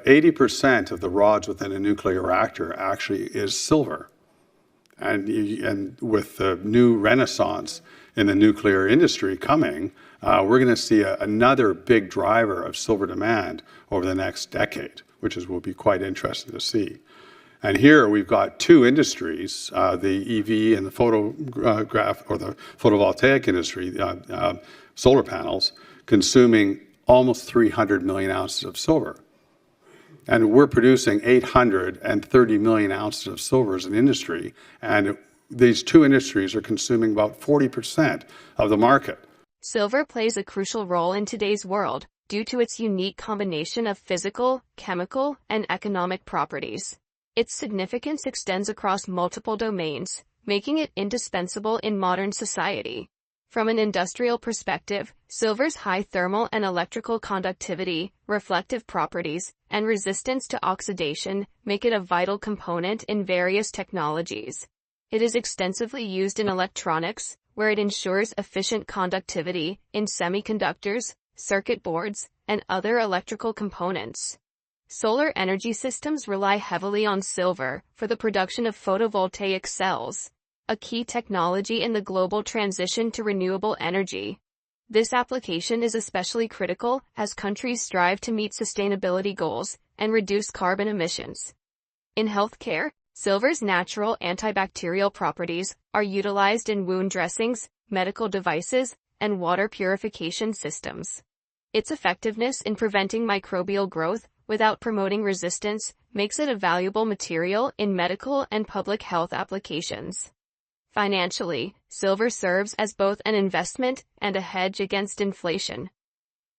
80% of the rods within a nuclear reactor actually is silver. And with the new renaissance in the nuclear industry coming, we're going to see another big driver of silver demand over the next decade, which will be quite interesting to see. And here we've got two industries, the EV and the photograph or the photovoltaic industry, solar panels, consuming almost 300 million ounces of silver. And we're producing 830 million ounces of silver as an industry. And these two industries are consuming about 40% of the market. Silver plays a crucial role in today's world due to its unique combination of physical, chemical, and economic properties. Its significance extends across multiple domains, making it indispensable in modern society. From an industrial perspective, silver's high thermal and electrical conductivity, reflective properties, and resistance to oxidation make it a vital component in various technologies. It is extensively used in electronics, where it ensures efficient conductivity in semiconductors, circuit boards, and other electrical components. Solar energy systems rely heavily on silver for the production of photovoltaic cells, a key technology in the global transition to renewable energy. This application is especially critical as countries strive to meet sustainability goals and reduce carbon emissions. In healthcare, silver's natural antibacterial properties are utilized in wound dressings, medical devices, and water purification systems. Its effectiveness in preventing microbial growth without promoting resistance makes it a valuable material in medical and public health applications. Financially, silver serves as both an investment and a hedge against inflation.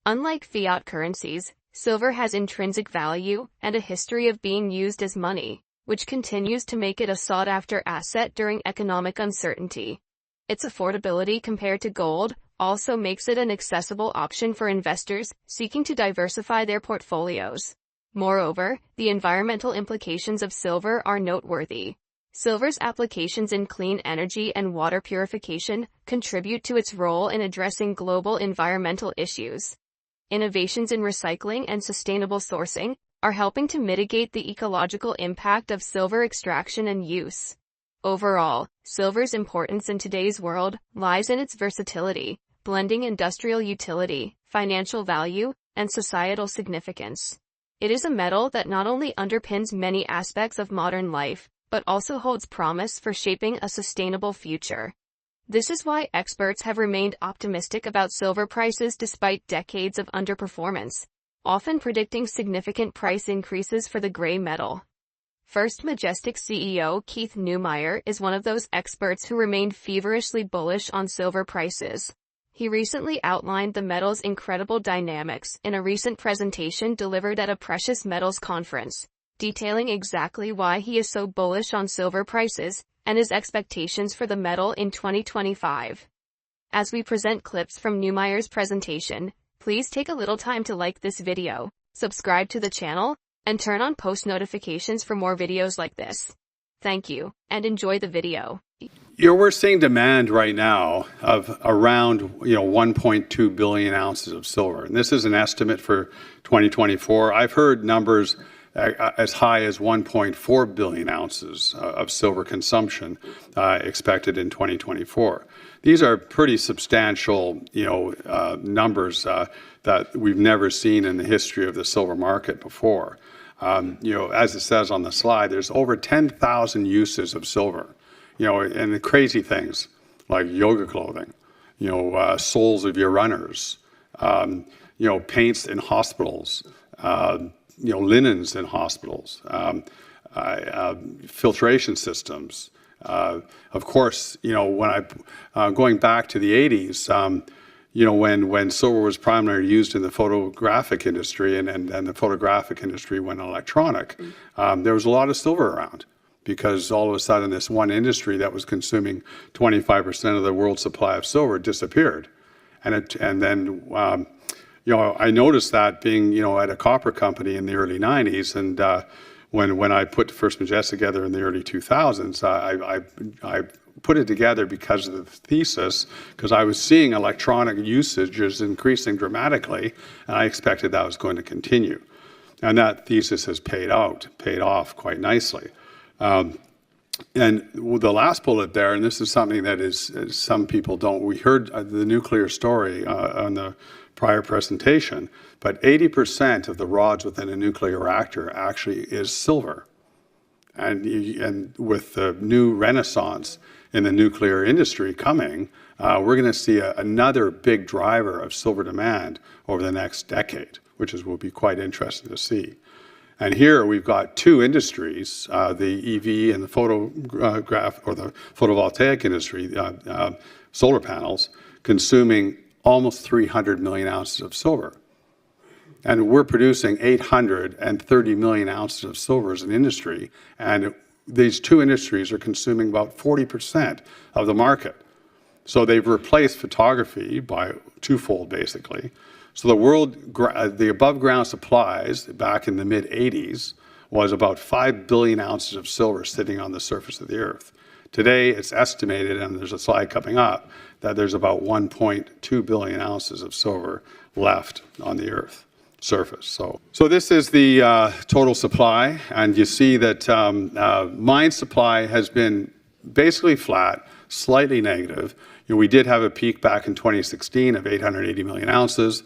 Unlike fiat currencies, silver has intrinsic value and a history of being used as money, which continues to make it a sought-after asset during economic uncertainty. Its affordability compared to gold also makes it an accessible option for investors seeking to diversify their portfolios. Moreover, the environmental implications of silver are noteworthy. Silver's applications in clean energy and water purification contribute to its role in addressing global environmental issues. Innovations in recycling and sustainable sourcing are helping to mitigate the ecological impact of silver extraction and use. Overall, silver's importance in today's world lies in its versatility, blending industrial utility, financial value, and societal significance. It is a metal that not only underpins many aspects of modern life, but also holds promise for shaping a sustainable future. This is why experts have remained optimistic about silver prices despite decades of underperformance, often predicting significant price increases for the gray metal. First Majestic CEO Keith Neumeyer is one of those experts who remained feverishly bullish on silver prices. He recently outlined the metal's incredible dynamics in a recent presentation delivered at a precious metals conference, detailing exactly why he is so bullish on silver prices and his expectations for the metal in 2025. As we present clips from Neumeyer's presentation, please take a little time to like this video, subscribe to the channel, and turn on post notifications for more videos like this. Thank you, and enjoy the video. We're seeing demand right now of around 1.2 billion ounces of silver. And this is an estimate for 2024. I've heard numbers as high as 1.4 billion ounces of silver consumption expected in 2024. These are pretty substantial, numbers that we've never seen in the history of the silver market before. As it says on the slide, there's over 10,000 uses of silver, and the crazy things like yoga clothing, soles of your runners, paints in hospitals, linens in hospitals, filtration systems. Of course, when going back to the 80s, when silver was primarily used in the photographic industry and the photographic industry went electronic, there was a lot of silver around because all of a sudden this one industry that was consuming 25% of the world's supply of silver disappeared. And then I noticed that being, at a copper company in the early 90s, and when I put First Majestic together in the early 2000s, I put it together because of the thesis, because I was seeing electronic usages increasing dramatically, and I expected that was going to continue. And that thesis has paid off quite nicely. And the last bullet there, and this is something that is some people don't, we heard the nuclear story on the prior presentation, but 80% of the rods within a nuclear reactor actually is silver. And with the new renaissance in the nuclear industry coming, we're going to see another big driver of silver demand over the next decade, which will be quite interesting to see. And here we've got two industries, the EV and the photograph or the photovoltaic industry, solar panels, consuming almost 300 million ounces of silver. And we're producing 830 million ounces of silver as an industry. And these two industries are consuming about 40% of the market. So they've replaced photography by twofold, basically. So the above ground supplies back in the mid 80s was about 5 billion ounces of silver sitting on the surface of the earth. Today it's estimated, and there's a slide coming up, that there's about 1.2 billion ounces of silver left on the earth surface. So this is the total supply, and you see that mine supply has been basically flat, slightly negative. We did have a peak back in 2016 of 880 million ounces.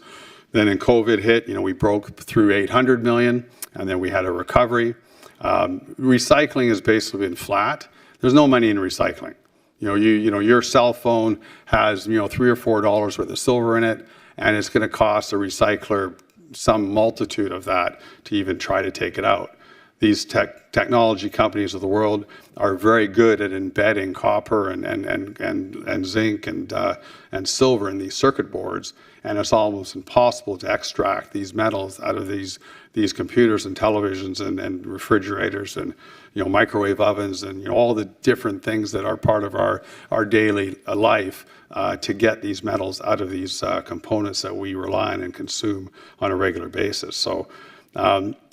Then in COVID hit, we broke through 800 million, and then we had a recovery. Recycling has basically been flat. There's no money in recycling. Your cell phone has $3 or $4 worth of silver in it, and it's going to cost a recycler some multitude of that to even try to take it out. These technology companies of the world are very good at embedding copper and zinc and silver in these circuit boards, and it's almost impossible to extract these metals out of these computers and televisions and refrigerators and microwave ovens and all the different things that are part of our daily life to get these metals out of these components that we rely on and consume on a regular basis. So.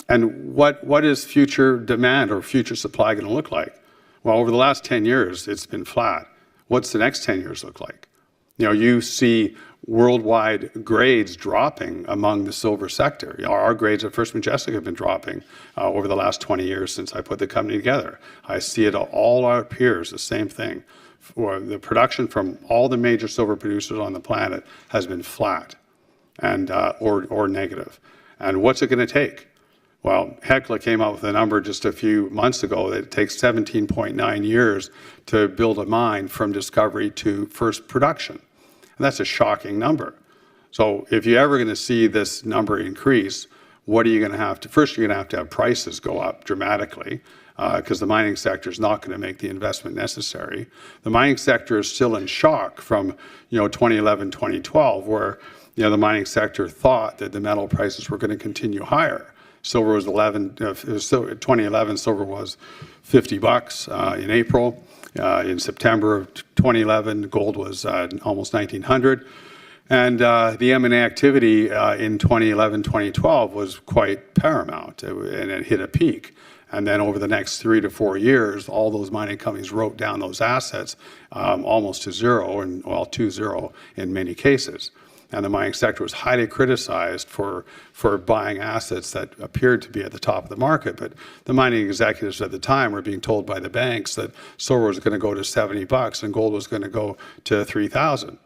And what is future demand or future supply going to look like? Well, over the last 10 years, it's been flat. What's the next 10 years look like? You see worldwide grades dropping among the silver sector. Our grades at First Majestic have been dropping over the last 20 years since I put the company together. I see it all our peers, the same thing. For the production from all the major silver producers on the planet has been flat and or negative. And what's it going to take? Well, Hecla came out with a number just a few months ago that it takes 17.9 years to build a mine from discovery to first production. And that's a shocking number. So if you're ever going to see this number increase, what are you going to have to? First, you're going to have prices go up dramatically because the mining sector is not going to make the investment necessary. The mining sector is still in shock from 2011, 2012, where the mining sector thought that the metal prices were going to continue higher. Silver was 2011, silver was $50 in April. In September of 2011, gold was almost 1900. And the M&A activity in 2011, 2012 was quite paramount, and it hit a peak. And then over the next 3 to 4 years, all those mining companies wrote down those assets almost to zero, to zero in many cases. And the mining sector was highly criticized for buying assets that appeared to be at the top of the market. But the mining executives at the time were being told by the banks that silver was going to go to $70 and gold was going to go to 3,000.